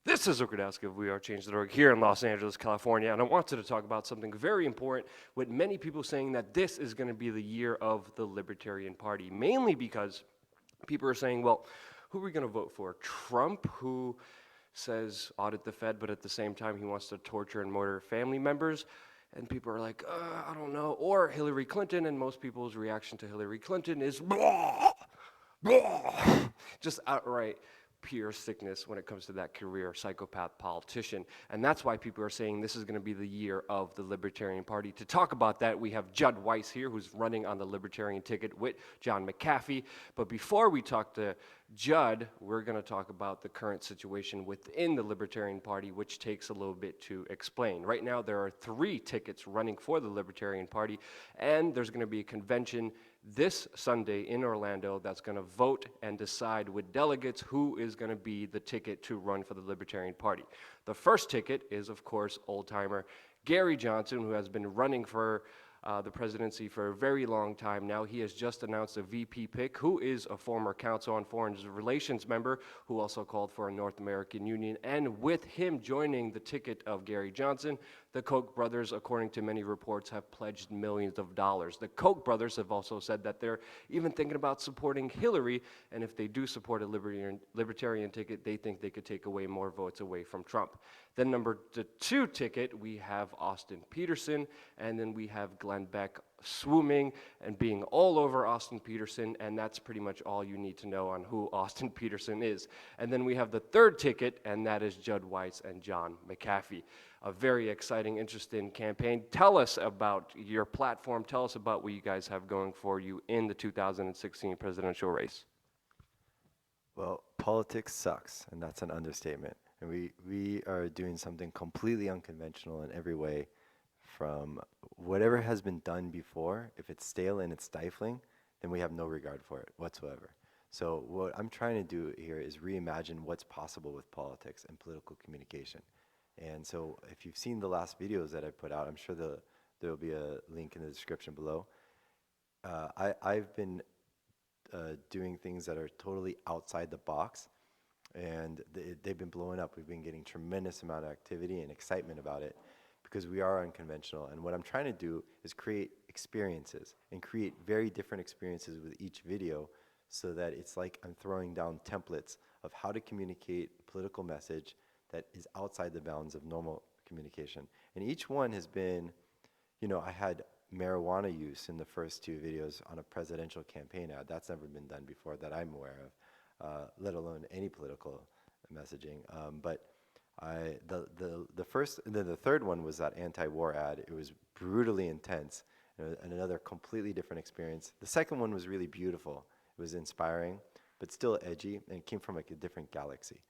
This is Rudkowski of WeAreChange.org here in Los Angeles, California, and I wanted to talk about something very important with many people saying that this is going to be the year of the Libertarian Party, mainly because people are saying, well, who are we going to vote for? Trump, who says audit the Fed, but at the same time he wants to torture and murder family members? And people are like, I don't know. Or Hillary Clinton, and most people's reaction to Hillary Clinton is blah, blah, just outright pure sickness when it comes to that career psychopath politician. And that's why people are saying this is going to be the year of the Libertarian Party. To talk about that, we have Judd Weiss here, who's running on the Libertarian ticket with John McAfee. But before we talk to Judd, we're going to talk about the current situation within the Libertarian Party, which takes a little bit to explain. Right now, there are 3 tickets running for the Libertarian Party, and there's going to be a convention this Sunday in Orlando that's going to vote and decide with delegates who is going to be the ticket to run for the Libertarian Party. The first ticket is, of course, old-timer Gary Johnson, who has been running for the presidency for a very long time now. He has just announced a VP pick, who is a former Council on Foreign Relations member, who also called for a North American Union. And with him joining the ticket of Gary Johnson, the Koch brothers, according to many reports, have pledged millions of dollars. The Koch brothers have also said that they're even thinking about supporting Hillary, and if they do support a libertarian ticket, they think they could take away more votes away from Trump. Then the 2 ticket, we have Austin Peterson, and then we have Glenn Beck swooming and being all over Austin Peterson, and that's pretty much all you need to know on who Austin Peterson is. And then we have the 3rd ticket, and that is Judd Weiss and John McAfee. A very exciting, interesting campaign. Tell us about your platform. Tell us about what you guys have going for you in the 2016 presidential race. Well, politics sucks, and that's an understatement. And we are doing something completely unconventional in every way. From whatever has been done before, if it's stale and it's stifling, then we have no regard for it whatsoever. So what I'm trying to do here is reimagine what's possible with politics and political communication. And so if you've seen the last videos that I put out, I'm sure there'll be a link in the description below. I've been doing things that are totally outside the box, and they've been blowing up. We've been getting tremendous amount of activity and excitement about it because we are unconventional. And what I'm trying to do is create experiences and create very different experiences with each video so that it's like I'm throwing down templates of how to communicate a political message that is outside the bounds of normal communication. And each one has been, I had marijuana use in the first 2 videos on a presidential campaign ad. That's never been done before that I'm aware of, let alone any political messaging. But the first, and then the 3rd one was that anti-war ad. It was brutally intense and another completely different experience. The second one was really beautiful. It was inspiring, but still edgy, and it came from like a different galaxy.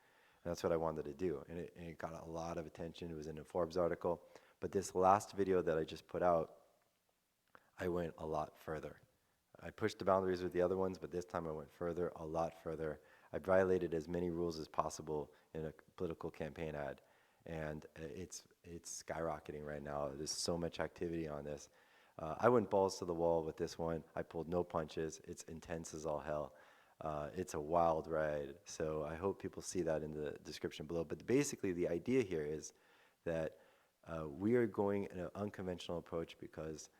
And that's what I wanted to do. And it got a lot of attention. It was in a Forbes article. But this last video that I just put out, I went a lot further. I pushed the boundaries with the other ones, but this time I went further, a lot further. I violated as many rules as possible in a political campaign ad. And it's skyrocketing right now. There's so much activity on this. I went balls to the wall with this one. I pulled no punches. It's intense as all hell. It's a wild ride. So I hope people see that in the description below. But basically the idea here is that we are going in an unconventional approach because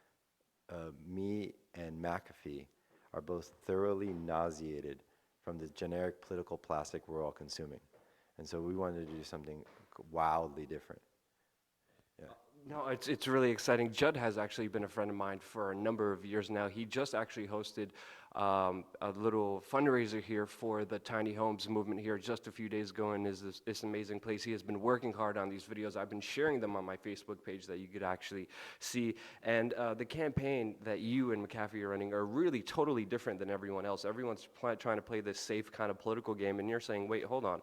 me and McAfee are both thoroughly nauseated from the generic political plastic we're all consuming. And so we wanted to do something wildly different. Yeah. No, it's really exciting. Judd has actually been a friend of mine for a number of years now. He just actually hosted a little fundraiser here for the tiny homes movement here just a few days ago, and is this amazing place. He has been working hard on these videos. I've been sharing them on my Facebook page that you could actually see. And the campaign that you and McAfee are running are really totally different than everyone else. Everyone's trying to play this safe kind of political game, and you're saying, wait, hold on.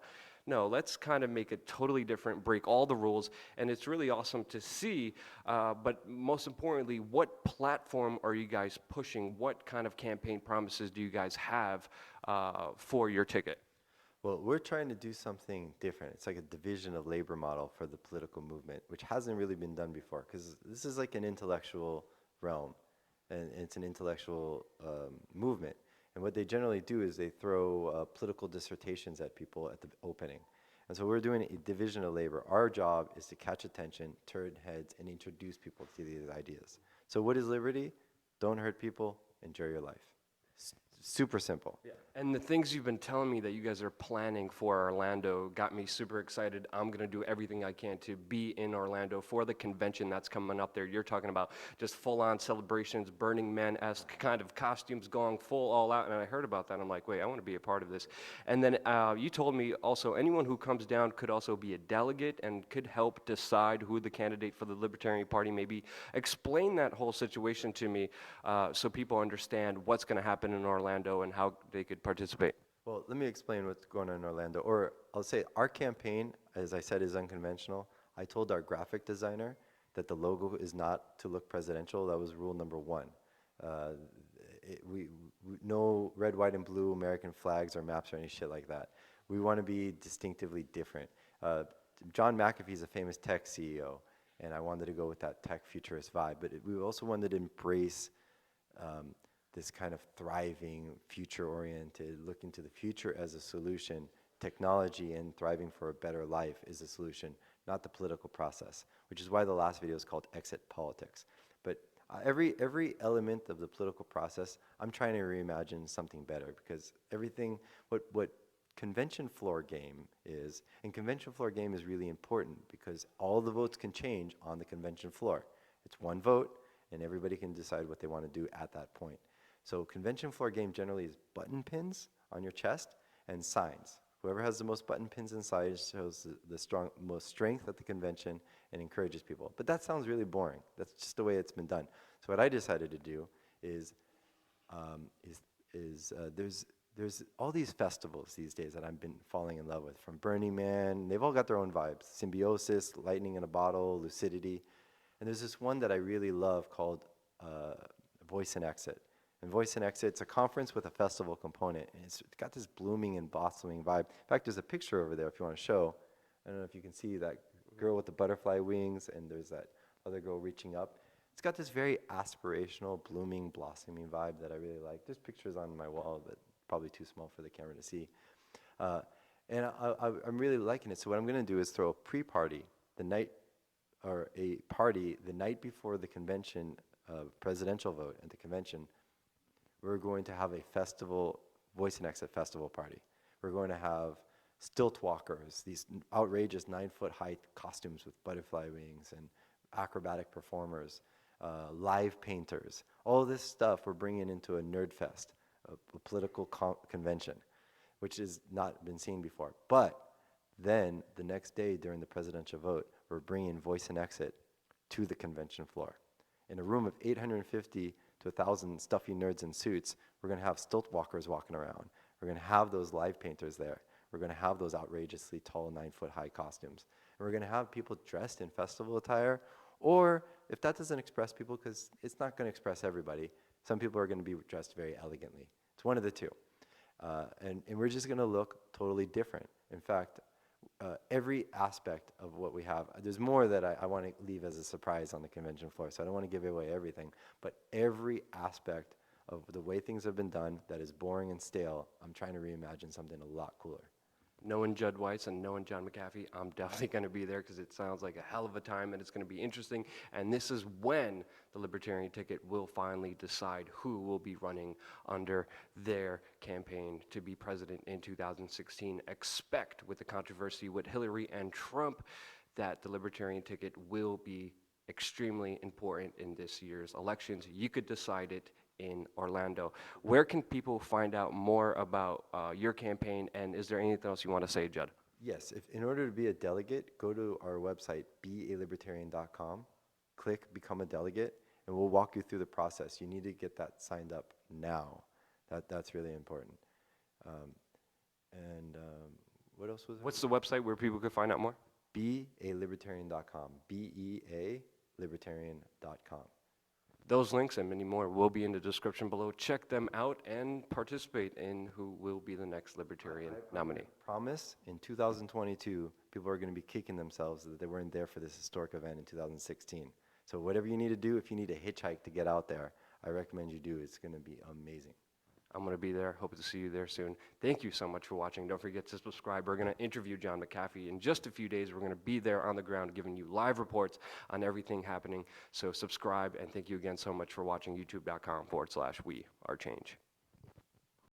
No, let's kind of make it totally different, break all the rules, and it's really awesome to see, but most importantly, what platform are you guys pushing? What kind of campaign promises do you guys have for your ticket? Well, we're trying to do something different. It's like a division of labor model for the political movement, which hasn't really been done before, because this is like an intellectual realm, and it's an intellectual movement. And what they generally do is they throw political dissertations at people at the opening. And so we're doing a division of labor. Our job is to catch attention, turn heads, and introduce people to these ideas. So what is liberty? Don't hurt people, enjoy your life. Super simple. Yeah. And the things you've been telling me that you guys are planning for Orlando got me super excited. I'm going to do everything I can to be in Orlando for the convention that's coming up there. You're talking about just full-on celebrations, Burning Man-esque kind of costumes going full all out. And I heard about that. I'm like, wait, I want to be a part of this. And then you told me also anyone who comes down could also be a delegate and could help decide who the candidate for the Libertarian Party may be. Explain that whole situation to me so people understand what's going to happen in Orlando and how they could participate. Well, let me explain what's going on in Orlando. Or I'll say our campaign, as I said, is unconventional. I told our graphic designer that the logo is not to look presidential. That was rule number one. No red, white, and blue American flags or maps or any shit like that. We want to be distinctively different. John McAfee is a famous tech CEO, and I wanted to go with that tech futurist vibe. But we also wanted to embrace this kind of thriving, future-oriented, looking to the future as a solution. Technology and thriving for a better life is a solution, not the political process, which is why the last video is called Exit Politics. But every element of the political process, I'm trying to reimagine something better, because everything, what convention floor game is, and convention floor game is really important because all the votes can change on the convention floor. It's one vote, and everybody can decide what they want to do at that point. So convention floor game generally is button pins on your chest and signs. Whoever has the most button pins and signs shows the most strength at the convention and encourages people. But that sounds really boring. That's just the way it's been done. So what I decided to do is there's all these festivals these days that I've been falling in love with, from Burning Man. They've all got their own vibes. Symbiosis, Lightning in a Bottle, Lucidity. And there's this one that I really love called Voice and Exit. And Voice and Exit, it's a conference with a festival component. And it's got this blooming and blossoming vibe. In fact, there's a picture over there if you want to show. I don't know if you can see that girl with the butterfly wings, and there's that other girl reaching up. It's got this very aspirational, blooming, blossoming vibe that I really like. There's pictures on my wall, but probably too small for the camera to see. And I'm really liking it. So what I'm going to do is throw a pre-party the night, or a party the night before the convention, presidential vote at the convention. We're going to have a festival, Voice and Exit festival party. We're going to have stilt walkers, these outrageous 9-foot high costumes with butterfly wings, and acrobatic performers, live painters. All this stuff we're bringing into a nerd fest, a political convention, which has not been seen before. But then the next day during the presidential vote, we're bringing Voice and Exit to the convention floor. In a room of 850 to 1,000 stuffy nerds in suits, we're going to have stilt walkers walking around. We're going to have those live painters there. We're going to have those outrageously tall 9-foot high costumes. And we're going to have people dressed in festival attire, or if that doesn't express people, because it's not going to express everybody, some people are going to be dressed very elegantly. It's one of the two. And we're just going to look totally different. In fact, every aspect of what we have, there's more that I want to leave as a surprise on the convention floor, so I don't want to give away everything, but every aspect of the way things have been done that is boring and stale, I'm trying to reimagine something a lot cooler. Knowing Judd Weiss and knowing John McAfee, I'm definitely going to be there because it sounds like a hell of a time and it's going to be interesting. And this is when the Libertarian ticket will finally decide who will be running under their campaign to be president in 2016. Expect, with the controversy with Hillary and Trump, that the Libertarian ticket will be extremely important in this year's elections. You could decide it in Orlando. Where can people find out more about your campaign, and is there anything else you want to say, Judd? Yes, in order to be a delegate, go to our website, bealibertarian.com, click Become a Delegate, and we'll walk you through the process. You need to get that signed up now. That's really important. What else was it? What's the website where people could find out more? bealibertarian.com, bealibertarian.com. Those links and many more will be in the description below. Check them out and participate in who will be the next Libertarian nominee. I promise in 2022, people are going to be kicking themselves that they weren't there for this historic event in 2016. So whatever you need to do, if you need a hitchhike to get out there, I recommend you do. It's going to be amazing. I'm going to be there. Hope to see you there soon. Thank you so much for watching. Don't forget to subscribe. We're going to interview John McAfee in just a few days. We're going to be there on the ground giving you live reports on everything happening. So subscribe, and thank you again so much for watching. YouTube.com/We Are Change.